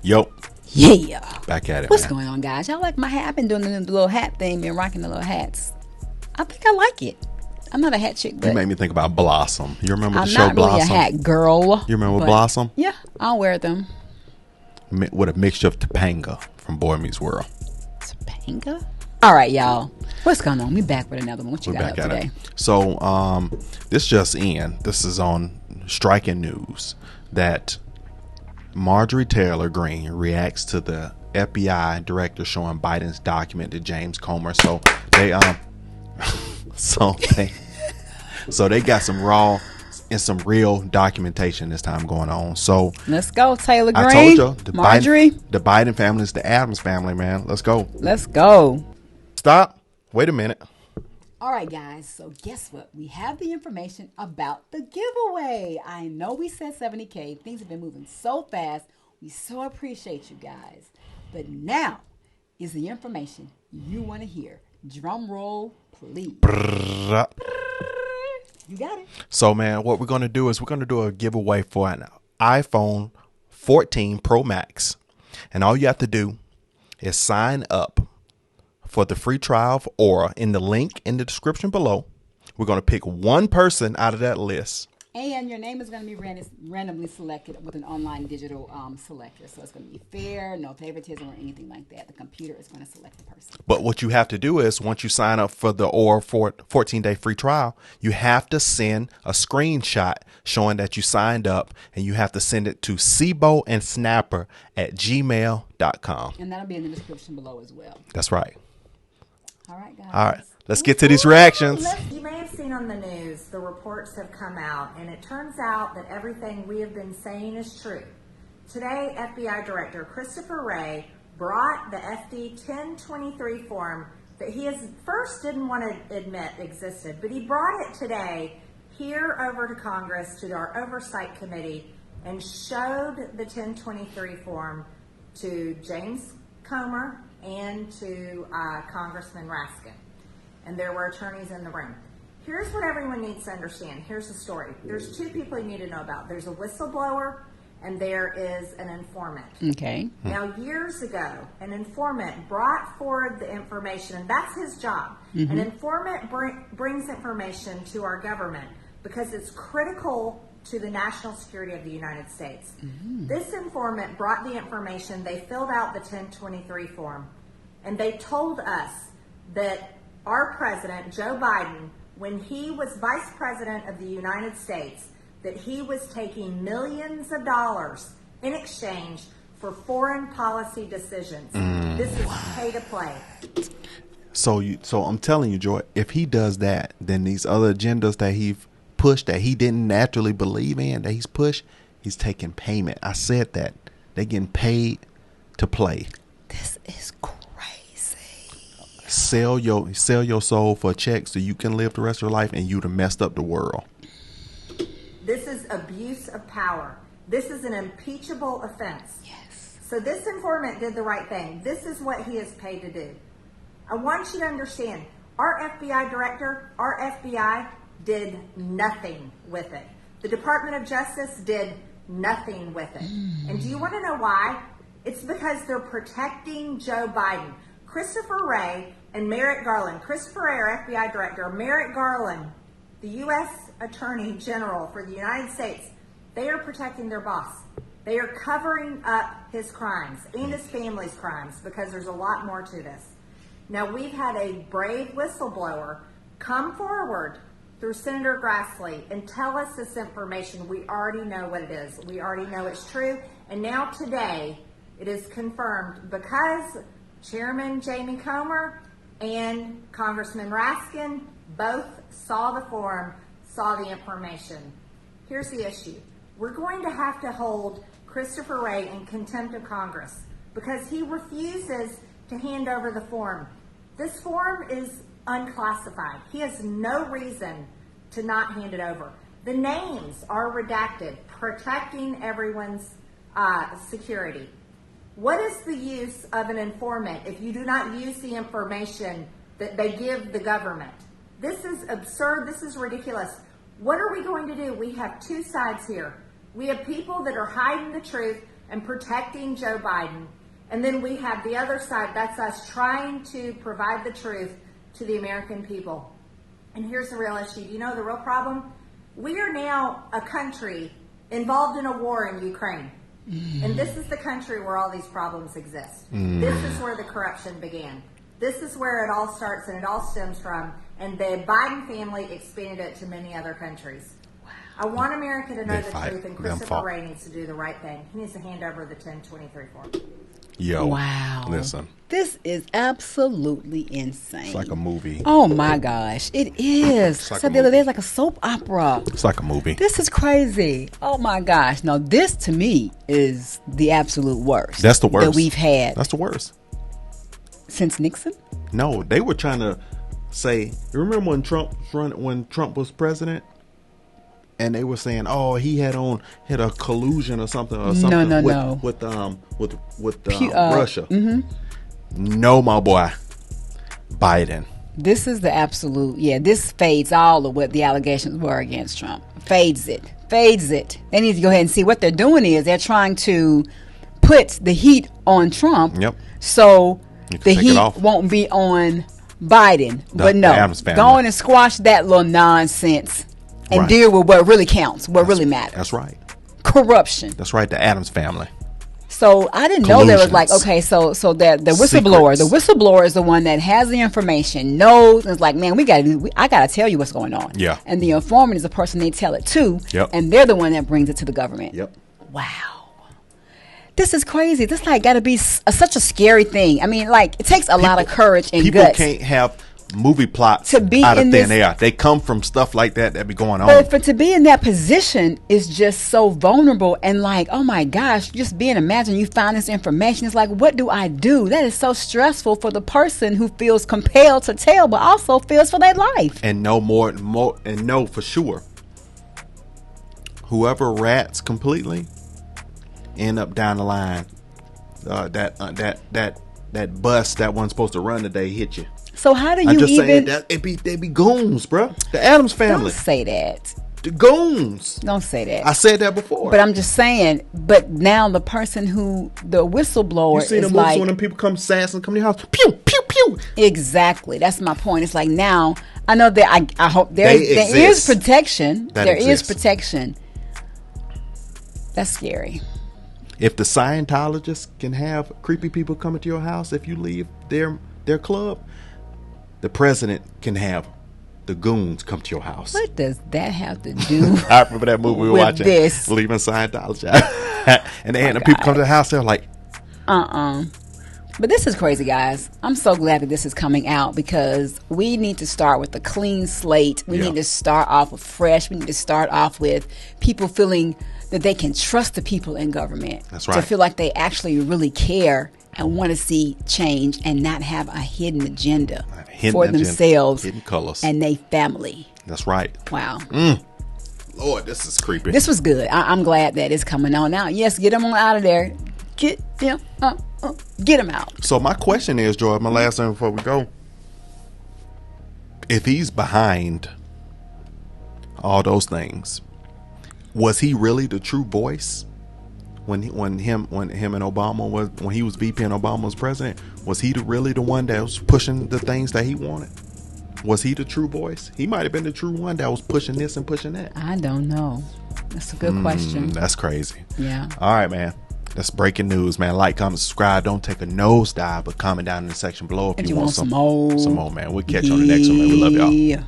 Yo. Yeah. Back at it, What's man. going on, guys? Y'all like my hat? I've been doing the little hat thing, been rocking the little hats. I think I like it. I'm not a hat chick, but You made me think about Blossom. You remember the I'm show not really Blossom? a hat girl. You remember but Blossom? Yeah, I'll wear them. With a mixture of Topanga from Boy Meets World. Topanga? All right, y'all. What's going on? We back with another one. What you got up today? So, this just in. This is on striking news that Marjorie Taylor Greene reacts to the FBI director showing Biden's document to James Comer. So they so they got some raw and some real documentation this time going on. So let's go, Taylor Greene. I told you, Marjorie. The Biden family is the Adams family, man. Let's go. Let's go. Stop. Wait a minute. All right, guys. So guess what? We have the information about the giveaway. I know we said 70K. Things have been moving so fast. We so appreciate you guys. But now is the information you want to hear. Drum roll, please. You got it. So, man, what we're going to do is we're going to do a giveaway for an iPhone 14 Pro Max. And all you have to do is sign up for the free trial of Aura in the link in the description below. We're going to pick one person out of that list. And your name is going to be randomly selected with an online digital selector. So it's going to be fair, no favoritism or anything like that. The computer is going to select the person. But what you have to do is once you sign up for the Aura 14-day free trial, you have to send a screenshot showing that you signed up, and you have to send it to cboandsnapper@gmail.com. And that'll be in the description below as well. That's right. All right, guys. All right. Let's get to these reactions. You may have seen on the news, the reports have come out, and it turns out that everything we have been saying is true. Today, FBI Director Christopher Wray brought the FD 1023 form that he first didn't want to admit existed, but he brought it today here over to Congress, to our Oversight Committee, and showed the 1023 form to James Comer and to Congressman Raskin. And there were attorneys in the room. Here's what everyone needs to understand. Here's the story. There's two people you need to know about. There's a whistleblower and there is an informant. Okay. Now, years ago, an informant brought forward the information, and that's his job. An informant brings information to our government because it's critical to the national security of the United States. This informant brought the information. They filled out the 1023 form, and they told us that our president, Joe Biden, when he was vice president of the United States, that he was taking millions of dollars in exchange for foreign policy decisions. This is pay to play. So I'm telling you, Joy, if he does that, then these other agendas that he pushed that he didn't naturally believe in, that he's pushed, he's taking payment. I said that. They're getting paid to play. This is crazy. Sell your soul for a check so you can live the rest of your life, and you'd have messed up the world. This is abuse of power. This is an impeachable offense. Yes. So this informant did the right thing. This is what he is paid to do. I want you to understand, our FBI director, our FBI did nothing with it. The Department of Justice did nothing with it. And do you want to know why? It's because they're protecting Joe Biden. Christopher Wray and Merrick Garland. Christopher Wray, our FBI director, Merrick Garland, the U.S. Attorney General for the United States, they are protecting their boss. They are covering up his crimes and his family's crimes because there's a lot more to this. Now, we've had a brave whistleblower come forward through Senator Grassley and tell us this information. We already know what it is. We already know it's true. And now today, it is confirmed because Chairman Jamie Comer and Congressman Raskin both saw the form, saw the information. Here's the issue. We're going to have to hold Christopher Wray in contempt of Congress because he refuses to hand over the form. This form is unclassified. He has no reason to not hand it over. The names are redacted, protecting everyone's security. What is the use of an informant if you do not use the information that they give the government? This is absurd. This is ridiculous. What are we going to do? We have two sides here. We have people that are hiding the truth, and protecting Joe Biden. And then we have the other side, that's us trying to provide the truth to the American people. And here's the real issue. Do you know the real problem? We are now a country involved in a war in Ukraine. And this is the country where all these problems exist. This is where the corruption began. This is where it all starts and it all stems from. And the Biden family expanded it to many other countries. I want America to know the truth, and Christopher Wray needs to do the right thing. He needs to hand over the 1023 form. Yo, wow. Listen. This is absolutely insane. It's like a movie. Oh my gosh, it is. Like so the other day, it's like a soap opera. It's like a movie. This is crazy. Oh my gosh. Now, this to me is the absolute worst. That's the worst that we've had. That's the worst. Since Nixon? No, they were trying to say. You remember when Trump was president? And they were saying, "Oh, he had a collusion or something No. with Russia." Mm-hmm. No, my boy, Biden. This is the absolute. Yeah, this fades all of what the allegations were against Trump. Fades it. They need to go ahead and see what they're doing is they're trying to put the heat on Trump. Yep. So the heat won't be on Biden. But no, go on and squash that little nonsense. And deal with what really counts, what really matters. That's right. Corruption. That's right. The Addams family. So I didn't know there was like, okay, so that the whistleblower is the one that has the information, knows, and is like, man, I gotta tell you what's going on. Yeah. And the informant is the person they tell it to. Yep. And they're the one that brings it to the government. Yep. Wow. This is crazy. This like got to be such a scary thing. I mean, like it takes a lot of courage and guts. People can't have movie plots to be out of in thin air. They come from stuff like that be going on. But to be in that position is just so vulnerable and like, oh my gosh, just imagine you find this information. It's like, what do I do? That is so stressful for the person who feels compelled to tell, but also feels for their life. And know for sure, whoever rats completely end up down the line. That bus that wasn't supposed to run today hit you. So how do you I'm just even? saying that they be goons, bro. The Addams family. Don't say that. The goons. Don't say that. I said that before. But I'm just saying. But now the person the whistleblower, you see is the movies like when them people come sass and come to your house, pew pew pew. Exactly. That's my point. It's like now I know that I hope there is protection. There is protection. That's scary. If the Scientologists can have creepy people coming to your house if you leave their club, the president can have the goons come to your house. What does that have to do? I remember that movie we were watching, this? Leaving Scientology. And they had the people come to the house, they're like, But this is crazy, guys. I'm so glad that this is coming out because we need to start with a clean slate. We need to start off with fresh. We need to start off with people feeling that they can trust the people in government. That's right. To feel like they actually really care and want to see change and not have a hidden agenda themselves and their family. That's right. Wow. Lord, this is creepy. This was good. I'm glad that it's coming on now. Yes, get them on out of there. Get them out. So my question is, Joy, my last thing before we go, if he's behind all those things, was he really the true voice? When him and Obama when he was VP and Obama was president, was he really the one that was pushing the things that he wanted? Was he the true voice? He might have been the true one that was pushing this and pushing that. I don't know. That's a good question. That's crazy. Yeah. All right, man. That's breaking news, man. Like, comment, subscribe. Don't take a nosedive, but comment down in the section below if you want some more. Some more, man. We'll catch you on the next one, man. We love y'all.